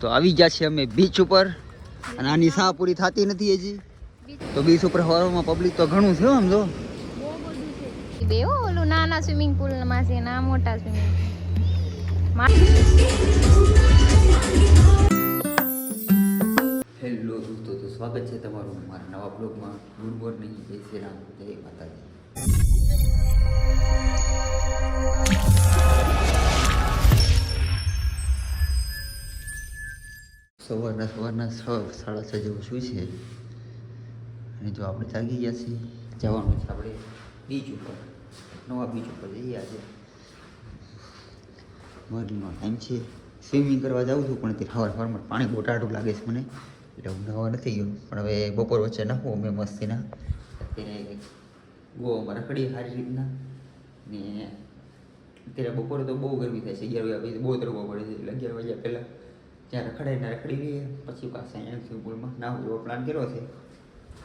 તો આવી ગયા છે અમે બીચ ઉપર અને આની સા પૂરી થતી નથી હજી. તો બીચ ઉપર હવામાં પબ્લિક તો ઘણું છે આમ જો. બે ઓલું નાના સ્વિમિંગ પુલ માં છે ના મોટા સ્વિમિંગ હેલો દોસ્તો, તો સ્વાગત છે તમારું મારા નવા બ્લોગમાં. ગુડ મોર્નિંગ, જય શ્રી રામ, જય માતાજી. સવારના 6:30 જેવું શું છે અને જો આપણે જાગી ગયા છીએ. જવાનું છે આપણે બીચ ઉપર, નવા બીચ ઉપર જઈએ આજે. મોર્નિંગનો ટાઈમ છે, સ્વિમિંગ કરવા જાઉં છું પણ તે સવારમાં પાણી બહુ ટાઢું લાગે છે મને, એટલે હું નવા નથી ગયો. પણ હવે બપોર વચ્ચે નાખું અમે મસ્તીના. અત્યારે ગોવામાં રખડીએ સારી રીતના ને અત્યારે બપોરે તો બહુ ગરમી થાય છે. 11 વાગ્યા બહુ તરવો પડે છે, એટલે 11 વાગ્યા પહેલાં ત્યાં રખડાઈને રખડી રહીએ, પછી પાછા અહીંયા સ્વિમિંગ પુલમાં નાવું એવો પ્લાન કર્યો છે.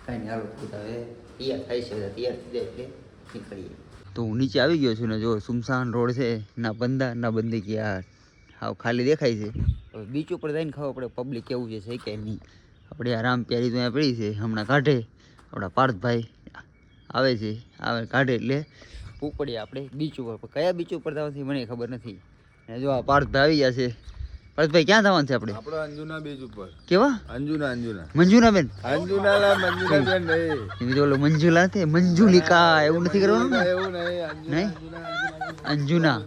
કાંઈ નહીં, હાલો બધા હવે તૈયાર થાય છે, બધા તૈયાર થઈ જાય એટલે નીકળીએ. તો હું નીચે આવી ગયો છું ને જો સુમસાન રોડ છે, ના બંદા ના બંદી કે આ હાવ ખાલી દેખાય છે. હવે બીચ ઉપર જઈને ખબર પડે પબ્લિક કેવું છે કે નહીં. આપણે આ રામ પ્યારી તો અહીંયા પડી છે, હમણાં કાઢે આપણા પાર્થભાઈ આવે છે, આવે કાઢે એટલે ઉપડીએ આપણે બીચ ઉપર. કયા બીચ ઉપર જવાથી મને ખબર નથી. અને જો આ પાર્થભાઈ આવી ગયા છે. પાર્થભાઈ ક્યાં જવાનું છે આપણે? આપણે અંજુના બીચ ઉપર. કેવા? અંજુના મંજુના બેન બેન નહીં, ઓલો મંજુલા છે, મંજુલિકા એવું નથી કરવાનું ને? એવું નહીં, અંજુના.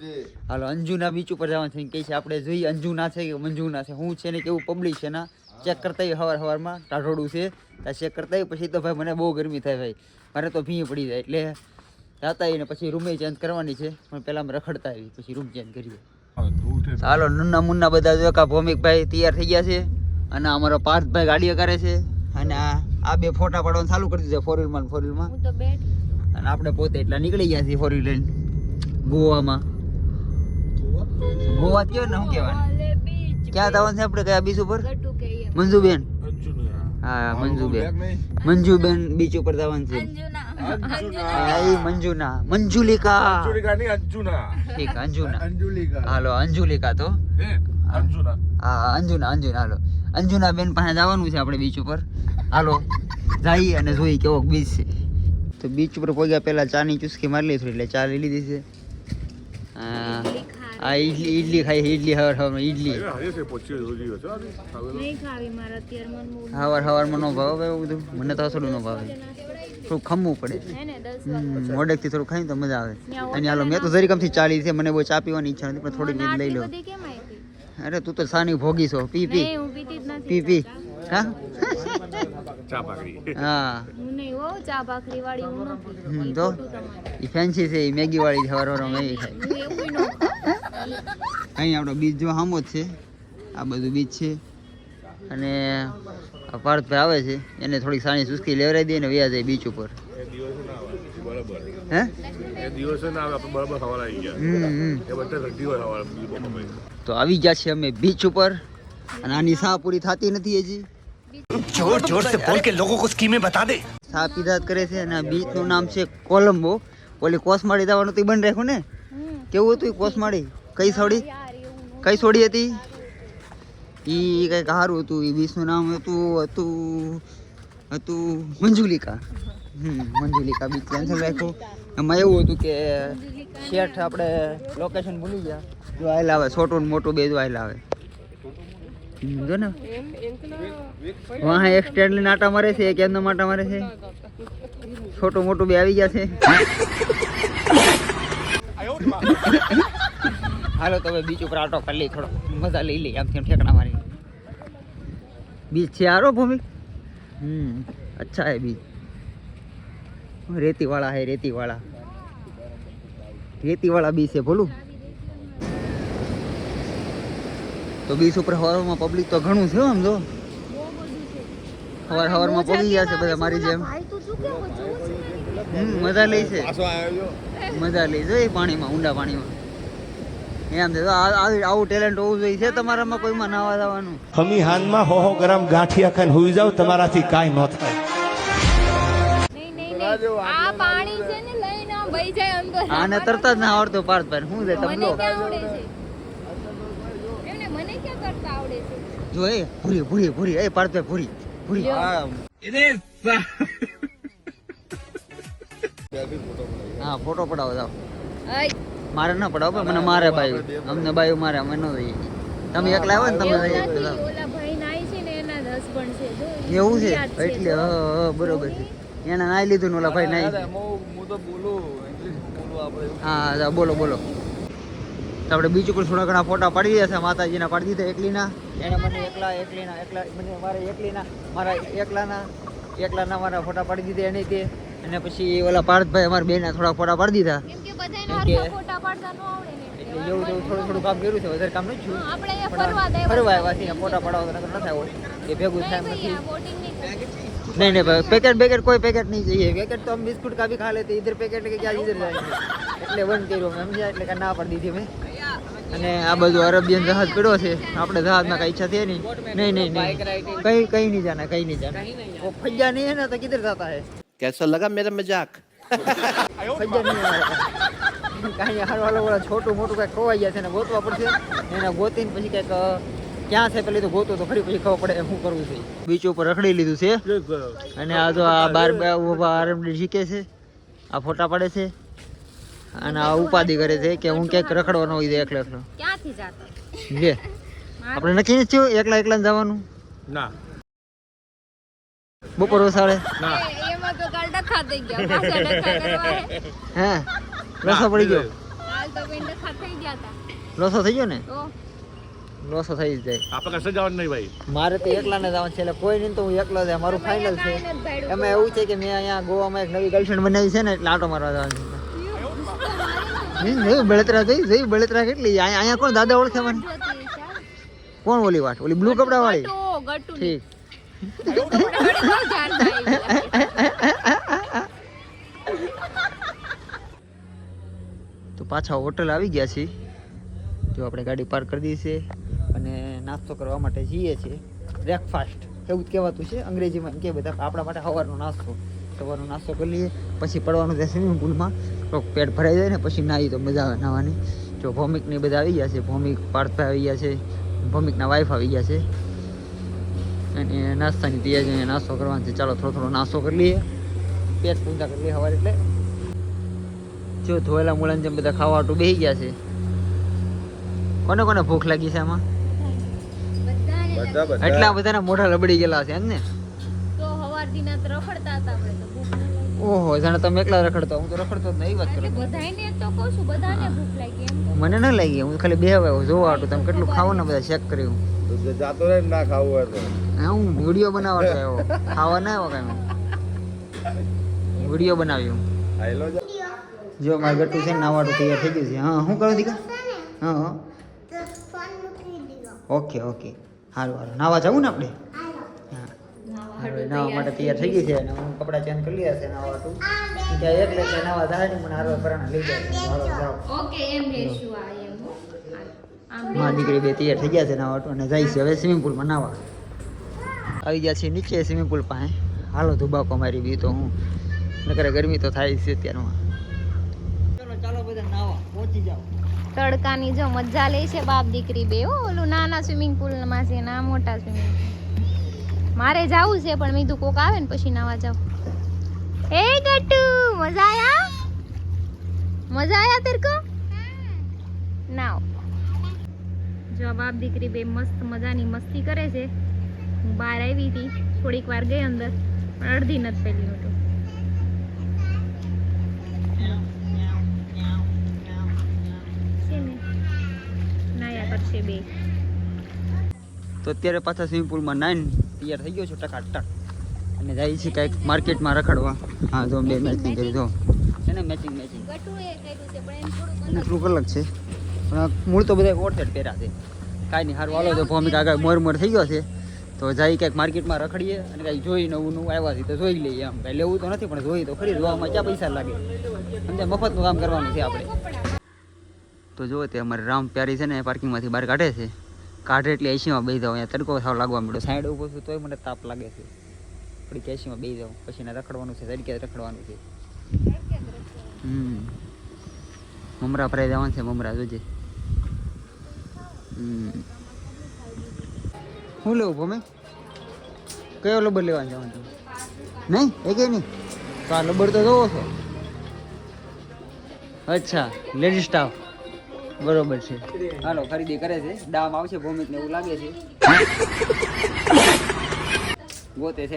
હાલો અંજુના બીચ ઉપર જવાનું છે. કહે છે આપણે જોઈએ અંજુના છે કે મંજુના છે, શું છે ને કેવું પબ્લિક છે ના ચેક કરતા હોય. સવારમાં ટાઢોડું છે ત્યાં ચેક કરતા હોય. પછી તો ભાઈ મને બહુ ગરમી થાય ભાઈ, મારે તો ભીં પડી જાય. એટલે જાતા આવીને પછી રૂમે ચેન્જ કરવાની છે, પણ પહેલાં અમે રખડતા આવી પછી રૂમ ચેન્જ કરીએ. ચાલો નુન્ના મુન્ના બધા જો કા ભૌમિકભાઈ તૈયાર થઈ ગયા છે અને અમારો પાર્થભાઈ ગાડીઓ કરે છે. અને આ બે ફોટા પાડવાનું ચાલુ કરી દીધા ફોર વ્હીલમાં હું તો બેઠ. અને આપણે પોતે એટલા નીકળી ગયા છીએ ફોર વ્હીલ લઈને ગોવામાં. ગોવા કયો ને શું કહેવાનું? ક્યાં જવાનું છે આપણે? કયા બીચ ઉપર? મંજુબેન. હા મંજુબેન બીચ ઉપર જવાનું છે. મંજુલિકા. ઠીક, અંજુના. હાલો અંજુલિકા તો હા અંજુના. હાલો અંજુના બેન પાસે જવાનું છે આપણે બીચ ઉપર. હાલો જઈએ અને જોઈએ કેવો બીચ છે. તો બીચ ઉપર પહોંચ્યા પહેલા ચાની ચુસ્કી મારી લીધી, એટલે ચા લઈ લીધી છે. આ ઈડલી ખાઈ, ઈડલી હવારમાં ઈડલી હવારમાં ન ભાવે એવું બધું. મને તો થોડું ન ભાવે, થોડું ખમવું પડે. મોડેકથી થોડું ખાઈ તો મજા આવે. અને હાલો મેં તો જરીકમથી ચાલી છે, મને બહુ ચા પીવાની ઈચ્છા નથી પણ થોડીક લઈ લો. અરે તું તો સાની ભોગી છો, પી હા ચા ભાખરી વાળી તો એ ફેન્સી છે, એ મેગી વાળી સવારમાં મેગી ખાય. અહીં આપણો બીચ જો સામો જ છે, આ બધું બીચ છે. અને પાર્થભાઈ આવે છે, એને થોડીક સાની ચુસ્કી લેવડાવી દઈએ ને વ્યા જાય બીચ ઉપર. હે તો આવી ગયા છે અમે બીચ ઉપર અને આની સા પૂરી થતી નથી હજી. जोर जोर से बोल के लोगों को स्कीमें बता दे. સા પીધા કરે છે અને બીચ નું નામ છે કોલંબો. ઓલી કોસમાળી જવાનું તો બંધ રાખ્યું ને? કેવું હતું કોસમાળી? કઈ સોડી હતી? ઈ કઈક સારું હતું. એ બીચ નું નામ હતું મંજુલિકા. મંજુલિકા બીચ કેન્સલ રાખ્યું. એમાં એવું હતું કે શેઠ આપણે લોકેશન ભૂલી ગયા. જો આયલા આવે છોટું મોટું બે જો આયલા આવે. જો ને વહાં એક સ્ટેન્ડ લઈને આટા મારે છે, એક એમનો આટા મારે છે. છોટું મોટું બે આવી ગયા છે. હાલો તો હવે બીચ ઉપર આટો કરી લઈ, થોડો મજા લઈ લઈ. આમથી આમ ઠેકડા મારી. બીચ છે આરો ભૂમિ. અચ્છા હે બીચ. રેતી વાળા હે, રેતી વાળા બીચ છે ભોલું. તો બીચ ઉપર હવારમાં પબ્લિક તો ઘણું છે આમ જો. હવારમાં પહોંચી ગયા છે બધા મારી જેમ. મજા લે છે, મજા લે છે પાણીમાં, ઊંડા પાણીમાં. એમ છે આવું ટેલેન્ટ હોવું જોઈએ છે તમારામાં કોઈમાં નાવા જવાનું. ખમી હાનમાં હો ગ્રામ ગાંઠિયા ખાઈને હુઈ જાવ, તમારાથી કાંઈ ન થાય. આ પાણી છે ને લઈને વહી જાય અંદર. આને તરત જ ના આવડતો પાર્થભાઈ. શું છે તમને? મને ક્યાં આવડે છે? એમને મને ક્યાં કરતા આવડે છે? જો એ ભૂરી ભૂરી ભૂરી એ પાડતો ભૂરી ભૂરી હા ફોટો પડાવો જાવ આય મારે ના પડાવો પણ મને મારે બાયું અમને બાયું મારે અમે ન દઈએ તમે એકલા આવો ને તમે એવું લઈ નથી, જાઓ. ઓલા ભાઈ નાઈ છે ને એના હસબન્ડ છે જો એવું છે યાદ એટલે જો. બરોબર છે એને નાઈ લીધું ને ઓલા ભાઈ નાઈ હું તો બોલું ઇંગ્લિશ બોલું આપણે હા જા બોલો બોલો તો આપણે બીચ ઉપર થોડા ઘણા ફોટા પાડી દીધા છે માતાજીના પાડી દીધા એકલીના એને મને એકલા મને મારા એકલાના મારા ફોટા પાડી દીધા એને કે અને પછી ઓલા પાર્થભાઈ અમારા બેના થોડા ફોટા પાડી દીધા કેમ કે બધાયને કેમ કે- હરખા ફોટા પાડતા ન આવડે ને એટલે જેવું તેવું થોડું થોડું કામ કર્યું છે વધારે કામ નથી થયું હા, આપણે અહીંયા પણ ફરવા ગયા ફરવા આવ્યા છીએ ફોટા પડાવવા તો નથી આવ્યો એ ભેગું થાય એમ नहीं નથી भैया बोटिंग नहीं करते। नहीं नहीं भाई पैकेट कोई पैकेट नहीं चाहिए पैकेट तो हम बिस्कुट का भी खा लेते इधर पैकेट लेके क्या इधर जाएंगे એટલે બંધ કર્યું મેં સમજ્યા એટલે કે ના પાડી દીધી મેં અને આ બધું અરેબિયન જહાજ પડ્યો છે આપણે જહાજમાં કઈ ઈચ્છા થઈ નહીં કઈ નહીં જાના वो फज्जा नहीं है ना तो किधर जाता है कैसा लगा मेरा मजाक फज्जा नहीं है કઈ હાર વાળો વાળા છોટું મોટું કઈ ખોવાઈ ગયા છે ને ગોતવા પડશે એને ગોતીને પછી કઈક ક્યાં છે પેલી તો ગોતો તો ખરી પછી ખબર પડે શું કરવું છે બીચ ઉપર રખડી લીધું છે અને આ તો આ બાર ઉભા આરમડી શીખે છે આ ફોટા પાડે છે અને આ ઉપાધિ કરે છે કે હું ક્યાંક રખડવાનો હોય એકલો એકલો ક્યાંથી જાતા લે આપણે નક્કી નથી થયું એકલા જવાનું ના બપોર વસાડે એમાં તો કાલ ડખા થઈ ગયા પાછા ડખા કરવા હે હે લોસો પડી ગયો કાલ તો બેન ડખા થઈ ગયા હતા લોસો થઈ ગયો ને તો લોસો થઈ જ જાય આપણે કશે જવાનું નહીં ભાઈ મારે તો એકલાને જવાનું છે એટલે કોઈ નહીં તો હું એકલો જ મારું ફાઇનલ છે એમાં એવું છે કે મેં અહીંયા ગોવામાં એક નવી ગર્લફ્રેન્ડ બનાવી છે ને એટલે આટો મારવા જવાનું છે નહીં બળતરા જઈ બળતરા કેટલી અહીંયા કોણ દાદા ઓળખે મને કોણ ઓલી વાટ ઓલી બ્લુ કપડા વાળી ગટુ ઠીક તો પાછા હોટલ આવી ગયા છીએ જો આપણે ગાડી પાર્ક કરી દીધી છે અને નાસ્તો કરવા માટે જઈએ છીએ બ્રેકફાસ્ટ એવું જ કહેવાતું છે અંગ્રેજીમાં એમ કે બધા આપણા માટે સવારનો નાસ્તો કરી લઈએ પછી પડવાનું છે સ્વિમિંગ પુલમાં તો પેટ ભરાઈ જાય ને પછી નાહી તો મજા આવે નાહવાની જો ભૌમિકની બધા આવી ગયા છે ભૌમિક પાર્થભાઈ આવી ગયા છે ભૌમિકના વાઈફ આવી ગયા છે અને નાસ્તાની તૈયારી નાસ્તો કરવાનો છે ચાલો થોડો નાસ્તો કરી લઈએ પેટ પૂજા કરી લઈએ સવારે એટલે જો ધોયેલા મૂળાને જેમ બધા ખાવાટું બેસી ગયા છે કોને કોને ભૂખ લાગી છે આમાં બધા એટલા બધાના મોઢા લબડી ગયેલા છે એમ ને તો હવારથી ના તો રખડતા હતા આપણે તો ભૂખ ન લાગી. ઓહો જાણે તમે એકલા રખડતો હું તો રખડતો જ નહીં વાત એટલે કરો બધાયને તો કહું છું બધાને ભૂખ લાગી એમ તો. મને ન લાગી હું ખાલી બે આવ્યો જોવા હાટું તમે કેટલું ખાવો ને બધા ચેક કર્યું જાતો રહે ને ના ખાવું હોય તો હા હું વિડીયો બનાવવા આવ્યો ખાવા ના આવ્યો કાંઈ વિડીયો બનાવ્યો આયલો જો મારે ગટ્ટુ છે ને નાવાટું તૈયાર થઈ ગયું છે હા શું કરો દીકા હા હા ઓકે સારું નાવા જવું ને આપણે હા હવે નાવા માટે તૈયાર થઈ ગઈ છે અને હું કપડાં ચેન્જ કરી લીધા છે નાવાટું કે એટલે કે નાવા જાય ને મને હારો કરાને લઈ જાય હાલો જાઓ ઓકે એમ લેશું આ એમ હો. આમ મારી દીકરી બે તૈયાર થઈ ગયા છે નાવાટું અને જાય છે હવે સ્વિમિંગ પુલમાં નાવા આવી ગયા છે નીચે સ્વિમિંગ પુલ પાસે હાલો ધુબાકો મારી બી તો હું નકરે ગરમી તો થાય છે અત્યારમાં ચાલો બધા નાવા પહોંચી જાઓ તડકાની જો મજા લે છે બાપ દીકરી બે હો ઓલું નાના સ્વિમિંગ પુલમાં છે ના મોટા સ્વિમિંગ મારે જાવું છે પણ મેં કીધું કોક આવે ને પછી નાવા જાવ એ ગટ્ટુ મજા આયા તેરે કો નાવ જો આ બાપ દીકરી બે મસ્ત મજાની મસ્તી કરે છે હું બહાર આવી હતી થોડીક વાર ગઈ અંદર પણ અડધી નથી પેલી હતું છે ને નાયા કરશે બે તો અત્યારે પાછા સ્વિમિંગ પુલમાં નાઈને તૈયાર થઈ ગયો છું ટકાટક અને જાય છે કાંઈક માર્કેટમાં રખડવા હા જો બે મેચિંગ કરી જો છે ને મેચિંગ ગટુએ કર્યું છે પણ એમ થોડુંક એને થોડુંક અલગ છે પણ આ મૂળ તો બધા ઓટ સેટ પહેર્યા છે કાંઈ નહીં સારું હાલો તો ભૂમિકા આગળ મોર થઈ ગયો છે તો જાય ક્યાંક માર્કેટમાં રખડીએ અને કાંઈ જોઈ નવું આવ્યા છે તો જોઈ લઈએ આમ કાંઈ લેવું તો નથી પણ જોઈ તો ખરી જોવામાં ક્યાં પૈસા લાગે સમજે મફતનું કામ કરવાનું છે આપણે તો જો તે અમારે રામ પ્યારી છે ને પાર્કિંગમાંથી બહાર કાઢે છે કાઢે એટલે એસીમાં બેસી જાઉં અહીંયા તડકો થાવ લાગવા માંડ્યો સાઈડ ઉપર છું તોય મને તાપ લાગે છે થોડીક એસીમાં બેસી જાઉં પછી એને રખડવાનું છે તડકે રખડવાનું છે મમરા ભરાઈ જવાનું છે મમરા જોજે શું લેવું ભમે કયો લબર લેવા જવાનું તમે નહીં એ કે નહીં તો આ લબર તો જોવો છો અચ્છા લેડીઝ સ્ટાફ બરોબર છે હાલો ખરીદી કરે છે દામ આવશે ભૌમિકને એવું લાગે છે ગોતે છે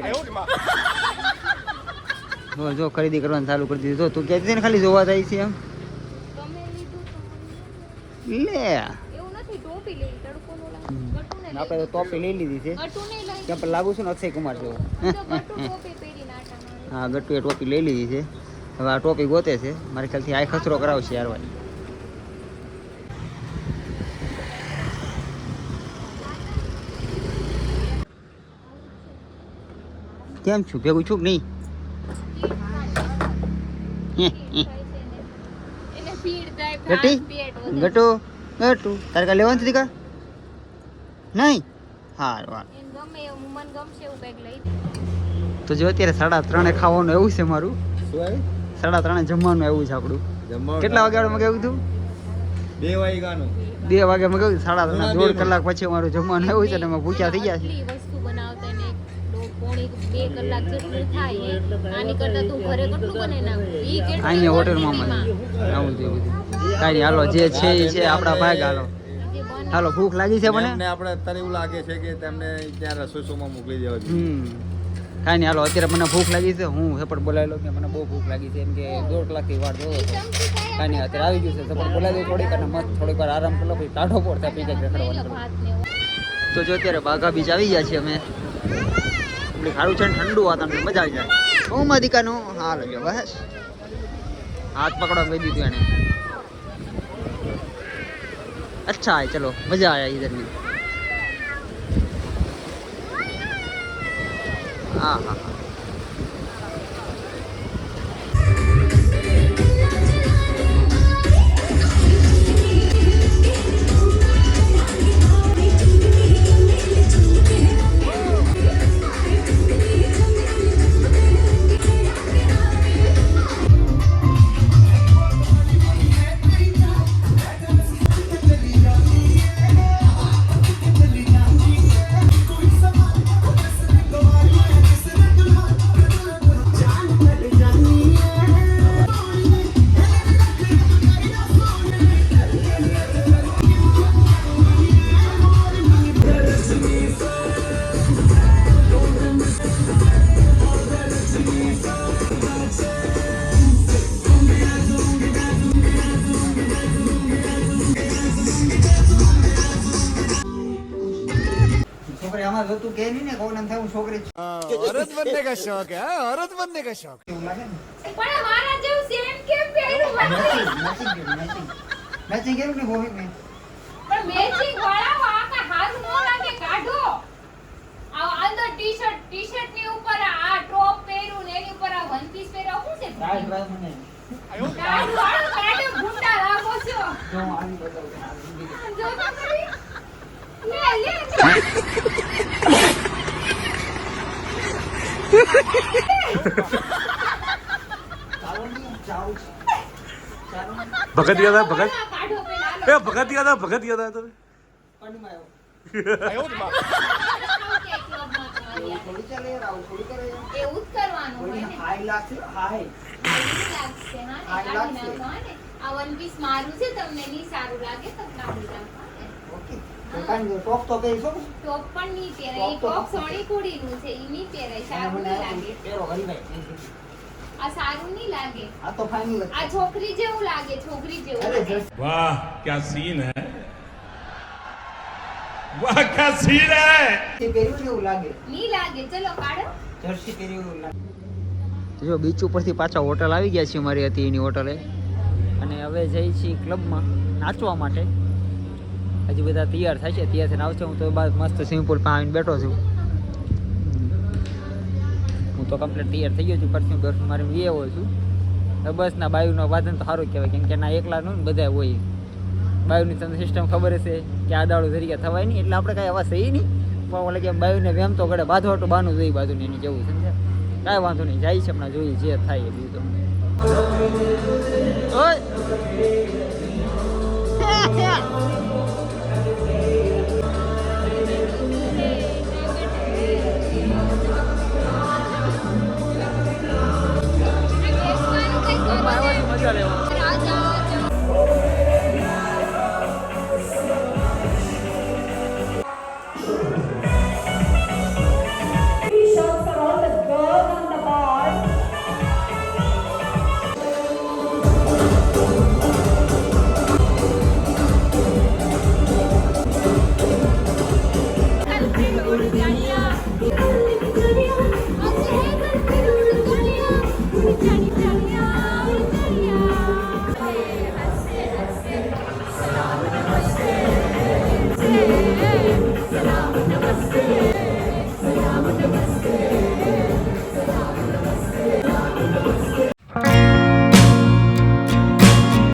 જો ખરીદી કરવાનું ચાલુ કરી દીધું તું કહેતી હતી ને ખાલી જોવા જાય છે એમ લે આપણે તો ટોપી લઈ લીધી છે કેમ પણ લાગુ છું ને અક્ષય કુમાર જેવું હા ગટ્ટુએ ટોપી લઈ લીધી છે હવે આ ટોપી ગોતે છે મારી ખ્યાલથી આ ખસરો કરાવશે યાર ભાઈ કેમ છું ભેગું છું કે નહીં ગટી ગટુ ગટુ તારે કાંઈ લેવાનું નથી કા નહીં હા વાહ તો જો અત્યારે 3:30 ખાવાનું એવું છે મારું 3:30 જમવાનું એવું છે આપણું કેટલા વાગે મગાવ્યું હતું 2 વાગ્યાનું 2 વાગે મગાવ્યું 3:30 દોઢ કલાક પછી મારું જમવાનું એવું છે ને એમાં ભૂખ્યા થઈ ગયા છે અહીંયા હોટલમાં આવું છે બધું કાંઈ હાલો જે છે એ છે આપણા ભાગ હાલો હાલો ભૂખ લાગી છે મને આપણે અત્યારે એવું લાગે છે કે તેમને ત્યાં રસોઈમાં મોકલી દેવા કાંઈ નહીં હાલો અત્યારે મને ભૂખ લાગી છે હું સપટ બોલાવેલો કે મને બહુ ભૂખ લાગી છે એમ કે 1.5 કલાકથી વાટ જોવો હતો કાંઈ નહીં અત્યારે આવી ગયું છે સપટ બોલાવી દઉં થોડીક અને મસ્ત થોડીક વાર આરામ કરી લો પછી કાઢો પડતા પી જાય રખડવાનું તો જો અત્યારે બાઘા બીચ આવી ગયા છીએ અમે ખારું છે ને ઠંડુ વાતાવરણ મજા આવી જાય બહુ મધિકાનું હાલ જો બસ હાથ પકડવા કહી દીધું એને अच्छा है चलो मजा आया इधर भी हाँ हाँ તું કે નહીં ને કોણ એમ થાય હું છોકરી औरत बनने का शौक है औरत बनने का शौक પણ મારા જેવું સેમ કેમ પહેર્યું મેચિંગ કેવું ને ભોમિક ને પણ મેચિંગ વાળા આકા હારું ન લાગે કાઢો આ અંદર ટી-શર્ટ ની ઉપર આ ટોપ પહેર્યું ને એની ઉપર આ વન પીસ પહેર્યો શું છે ડાળ ભાઈ મને ડાળ વાળો કાઢો ગુંડા લાગો છો જો આવી બતાવું જો તો ખરી લે भगत गया था भगत કાઢો પેલા ए भगत गया था तो થોડી ચાલે રાવ થોડી કરે એવું જ કરવાનું હોય ને હાઈ લાગશે હાઈ લાગશે હા હાઈ લાગશે. આ વન પીસ મારું છે તમને નહીં સારું લાગે તો કાઢી નાખો ઓકે તો કાંઈ ટોપ તો પહેરશો ને ટોપ પણ નહીં પહેરાય ઈ ટોપ સોણી કુડીનું છે ઈ નહીં પહેરાય સારું નહીં લાગે પહેરો હરીભાઈ આ સારું નહીં લાગે આ તો ફાઇનલ આ છોકરી જેવું લાગે છોકરી જેવું અરે લાગે. वाह क्या सीन है वाह क्या सीन है જર્સી પહેર્યું ને એવું લાગે નહીં લાગે ચલો કાઢો જર્સી પહેર્યું એવું લાગે જો બીચ ઉપરથી પાછા હોટલ આવી ગયા છે મારી હતી એની હોટલે અને હવે જઈ છીએ ક્લબમાં નાચવા માટે હજી બધા તૈયાર થાય છે તૈયાર થઈને આવશે હું તો બાદ મસ્ત સ્વિમિંગ પુલ પાસે આવીને બેઠો છું હું તો કમ્પ્લીટ તૈયાર થઈ ગયો છું પરફ્યુમ બરફ્યુમ મારીને આવ્યો છું હવે બસ ના બાયુનો વાદન તો સારું કહેવાય કેમ કે ના એકલાનું ને બધા હોય બાયુની તમને સિસ્ટમ ખબર હશે કે આ દાડો તરીકે થવાય નહીં એટલે આપણે કાંઈ આવા સહી નહીં પણ ઓલે કે બાયુને વેમ તો ગળે બાંધવાટું બાનું જોઈએ બાજુને એની જવું સમજે કાંઈ વાંધો નહીં જાય છે હમણાં જોઈએ જે થાય એ બીજું તો ઓય